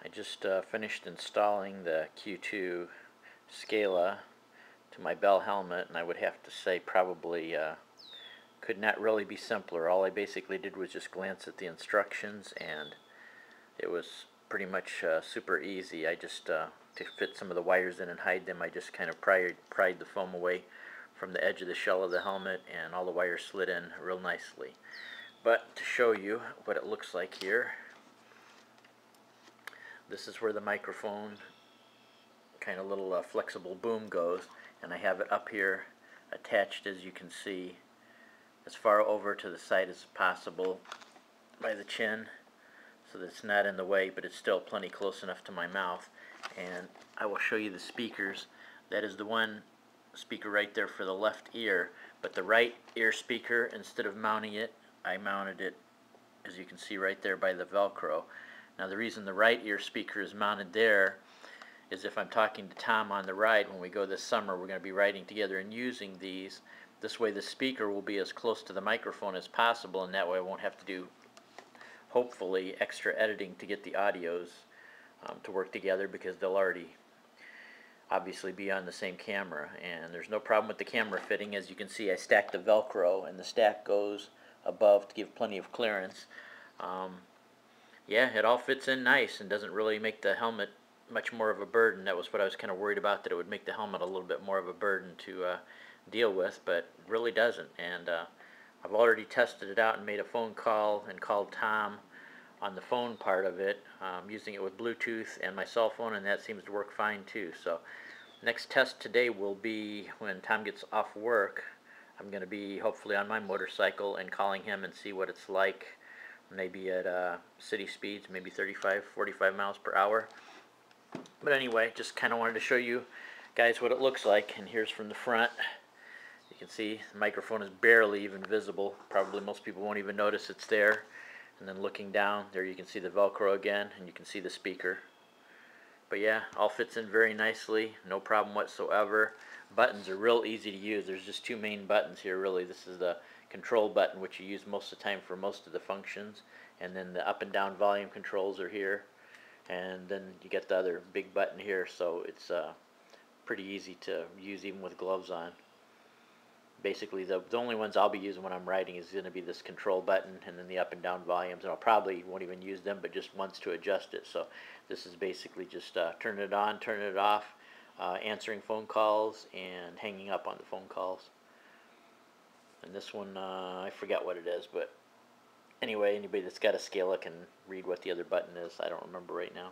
I just finished installing the Q2 Scala to my Bell helmet, and I would have to say probably could not really be simpler. All I basically did was just glance at the instructions, and it was pretty much super easy. I just, to fit some of the wires in and hide them, I just kind of pried the foam away from the edge of the shell of the helmet, and all the wires slid in real nicely. But to show you what it looks like here, this is where the microphone kind of little flexible boom goes, and I have it up here attached, as you can see, as far over to the side as possible by the chin, so that it's not in the way, but it's still plenty close enough to my mouth. And I will show you the speakers. That is the one speaker right there for the left ear, but the right ear speaker, instead of mounting it, I mounted it, as you can see right there, by the Velcro. Now the reason the right ear speaker is mounted there is if I'm talking to Tom on the ride when we go this summer, we're going to be riding together and using these. This way the speaker will be as close to the microphone as possible, and that way I won't have to do, hopefully, extra editing to get the audios to work together, because they'll already obviously be on the same camera. And there's no problem with the camera fitting. As you can see, I stacked the Velcro, and the stack goes above to give plenty of clearance. Yeah, it all fits in nice and doesn't really make the helmet much more of a burden. That was what I was kind of worried about, that it would make the helmet a little bit more of a burden to deal with, but it really doesn't. And I've already tested it out and made a phone call and called Tom on the phone part of it, using it with Bluetooth and my cell phone, and that seems to work fine too. So next test today will be when Tom gets off work. I'm going to be hopefully on my motorcycle and calling him and see what it's like, maybe at city speeds, maybe 35, 45 miles per hour. But anyway, just kind of wanted to show you guys what it looks like. And here's from the front. You can see the microphone is barely even visible. Probably most people won't even notice it's there. And then looking down, there you can see the Velcro again, and you can see the speaker. But yeah, all fits in very nicely, no problem whatsoever. Buttons are real easy to use. There's just two main buttons here, really. This is the control button, which you use most of the time for most of the functions, and then the up and down volume controls are here, and then you get the other big button here, so it's pretty easy to use even with gloves on. Basically, the only ones I'll be using when I'm riding is going to be this control button and then the up and down volumes, and I'll probably won't even use them, but just once to adjust it. So this is basically just turning it on, turning it off, answering phone calls, and hanging up on the phone calls. And this one, I forgot what it is, but anyway, anybody that's got a Scala can read what the other button is. I don't remember right now.